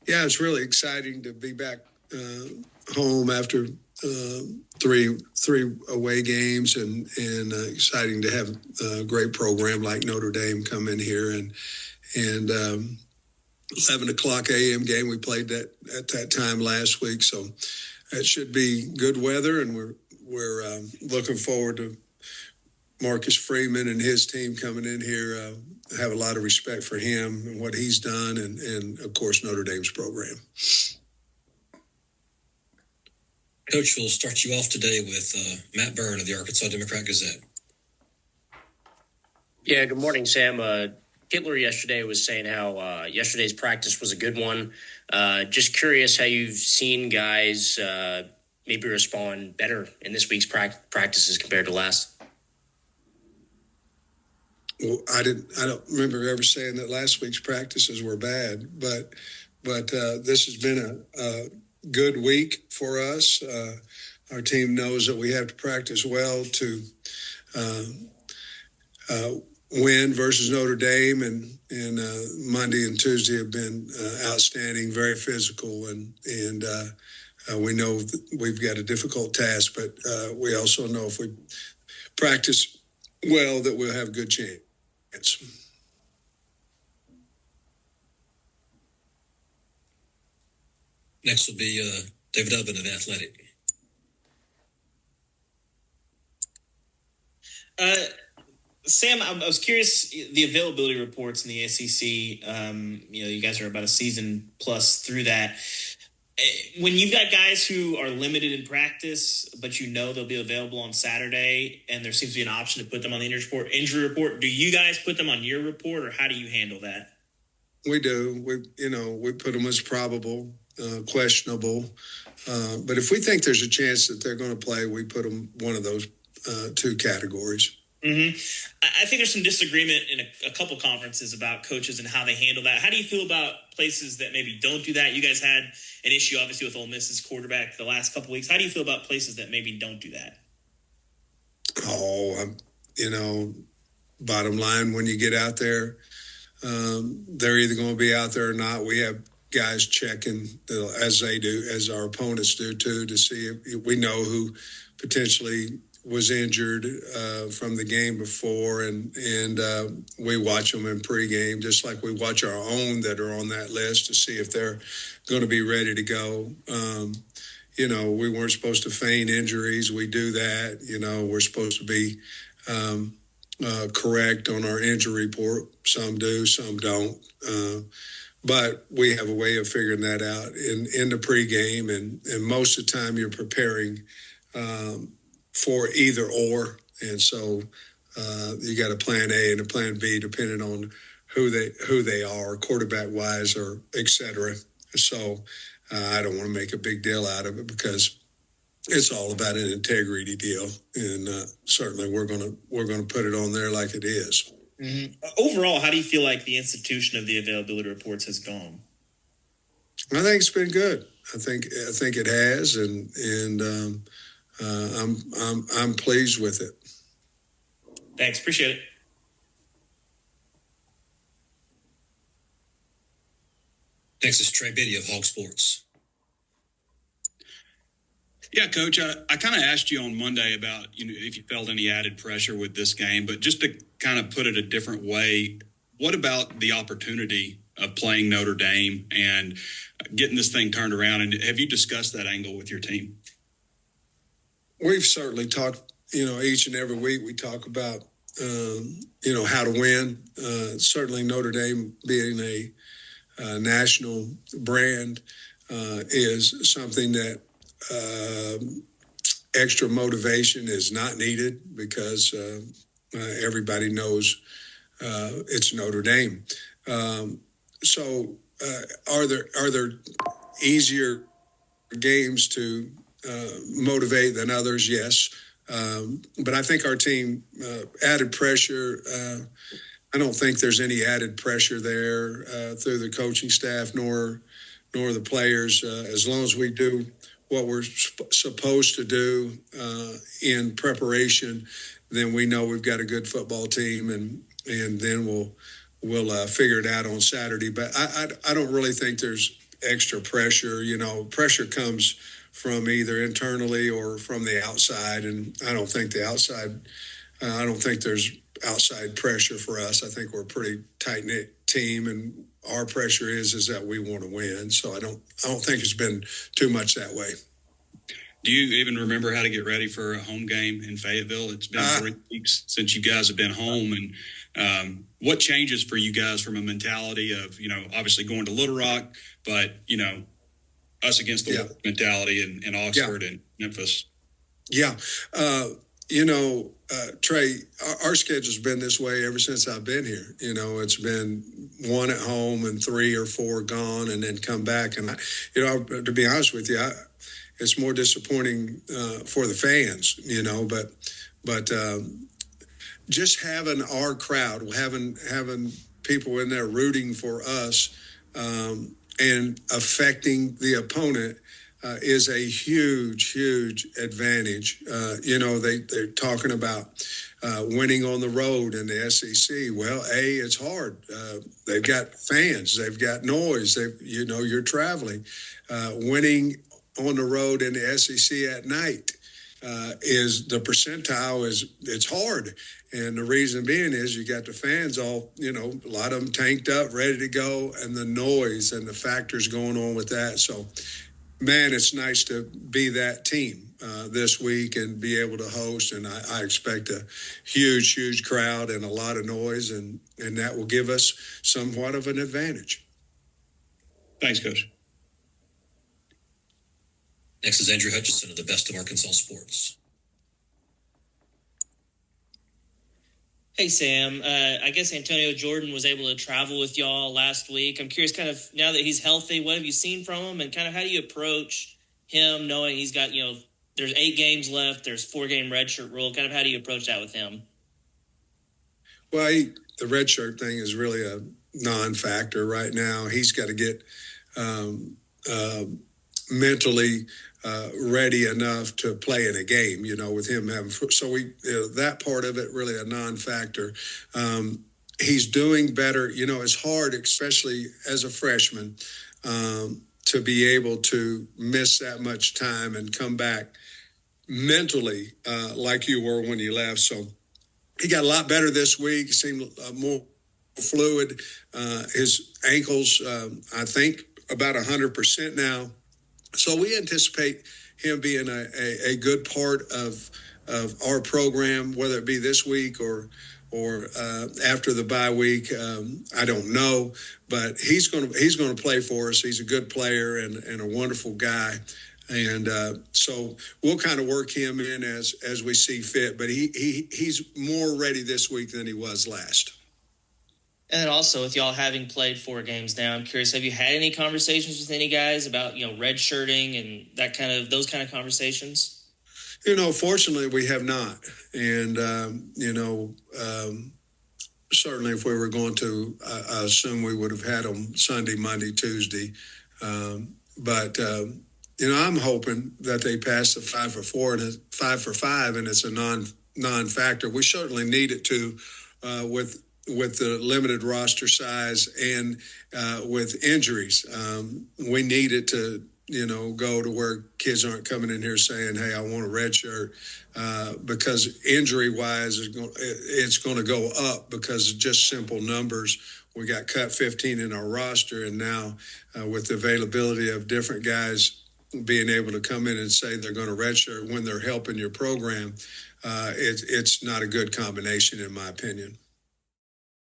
Yeah, it's really exciting to be back home after three away games, and exciting to have a great program like Notre Dame come in here and 11 o'clock a.m. game. We played that at that time last week, so it should be good weather, and we're looking forward to Marcus Freeman and his team coming in here. Have a lot of respect for him and what he's done, and of course Notre Dame's program. Coach, we'll start you off today with Matt Byrne of the Arkansas Democrat-Gazette. Yeah, good morning, Sam. Hitler yesterday was saying how yesterday's practice was a good one. Just curious how you've seen guys maybe respond better in this week's practices compared to last. Well, I don't remember ever saying that last week's practices were bad, but this has been a good week for us. Our team knows that we have to practice well to win versus Notre Dame, and Monday and Tuesday have been outstanding, very physical, and we know that we've got a difficult task, but we also know if we practice well that we'll have a good chance. Next will be David Ubben of Athletic. Sam, I was curious, the availability reports in the SEC, you guys are about a season plus through that. When you've got guys who are limited in practice, but they'll be available on Saturday, and there seems to be an option to put them on the injury report, do you guys put them on your report, or how do you handle that? We do. We put them as probable, questionable. But if we think there's a chance that they're going to play, we put them one of those two categories. Mm-hmm. I think there's some disagreement in a couple conferences about coaches and how they handle that. How do you feel about places that maybe don't do that? You guys had an issue, obviously, with Ole Miss's quarterback the last couple weeks. How do you feel about places that maybe don't do that? Bottom line, when you get out there, they're either going to be out there or not. We have guys checking, as they do, as our opponents do too, to see if we know who potentially was injured from the game before, and we watch them in pregame, just like we watch our own that are on that list to see if they're going to be ready to go. We weren't supposed to feign injuries. We do that. We're supposed to be correct on our injury report. Some do, some don't. But we have a way of figuring that out in the pregame, and most of the time you're preparing for either or, and so you got a plan A and a plan B depending on who they are, quarterback wise, or et cetera. So I don't want to make a big deal out of it because it's all about an integrity deal, and certainly we're gonna put it on there like it is. Mm-hmm. Overall, how do you feel like the institution of the availability reports has gone? I think it's been good. I think it has, and I'm pleased with it. Thanks. Appreciate it. Next is Trey Biddy of Hog Sports. Yeah, Coach, I kind of asked you on Monday about, if you felt any added pressure with this game, but just to kind of put it a different way, what about the opportunity of playing Notre Dame and getting this thing turned around? And have you discussed that angle with your team? We've certainly talked, each and every week we talk about, how to win. Certainly Notre Dame being a national brand is something that extra motivation is not needed because everybody knows it's Notre Dame. So are there easier games to motivate than others? Yes. But I think our team added pressure. I don't think there's any added pressure there through the coaching staff nor the players. As long as we do what we're supposed to do in preparation, then we know we've got a good football team, and then we'll figure it out on Saturday. But I don't really think there's extra pressure. Pressure comes from either internally or from the outside, and I don't think there's outside pressure for us. I think we're a pretty tight knit team, and our pressure is that we want to win. So I don't think it's been too much that way. Do you even remember how to get ready for a home game in Fayetteville? It's been 3 weeks since you guys have been home, and what changes for you guys from a mentality of obviously going to Little Rock, but us against the world mentality in Oxford and Memphis? Yeah. Trey, our schedule's been this way ever since I've been here. It's been 1 at home and 3 or 4 gone and then come back. And, to be honest with you, it's more disappointing for the fans, but just having our crowd, having people in there rooting for us and affecting the opponent is a huge, huge advantage. They're talking about winning on the road in the SEC. Well, it's hard. They've got fans. They've got noise. You're traveling. Winning on the road in the SEC at night is the percentile. It's hard. And the reason being is you got the fans all, a lot of them tanked up, ready to go, and the noise and the factors going on with that. So, man, it's nice to be that team this week and be able to host. And I expect a huge, huge crowd and a lot of noise, and that will give us somewhat of an advantage. Thanks, Coach. Next is Andrew Hutchison of the Best of Arkansas Sports. Hey, Sam. I guess Antonio Jordan was able to travel with y'all last week. I'm curious, kind of, now that he's healthy, what have you seen from him? And kind of how do you approach him knowing he's got, there's 8 games left, there's 4-game redshirt rule. Kind of how do you approach that with him? Well, the redshirt thing is really a non-factor right now. He's got to get mentally ready enough to play in a game, with him having. So that part of it really a non-factor. He's doing better. It's hard, especially as a freshman, to be able to miss that much time and come back mentally like you were when you left. So he got a lot better this week. He seemed more fluid. His ankles, I think, about 100% now. So we anticipate him being a good part of our program, whether it be this week or after the bye week. I don't know, but he's going to play for us. He's a good player and a wonderful guy, and so we'll kind of work him in as we see fit. But he's more ready this week than he was last. And then also, with y'all having played 4 games now, I'm curious, have you had any conversations with any guys about, redshirting and those kind of conversations? Fortunately, we have not. And, certainly if we were going to, I assume we would have had them Sunday, Monday, Tuesday. But I'm hoping that they pass the 5 for 4 and a 5 for 5, and it's a non-factor. We certainly need it to with the limited roster size and with injuries. We need it to, go to where kids aren't coming in here saying, hey, I want a red shirt, because injury-wise, it's going to go up because of just simple numbers. We got cut 15 in our roster, and now with the availability of different guys being able to come in and say they're going to redshirt when they're helping your program, it's not a good combination, in my opinion.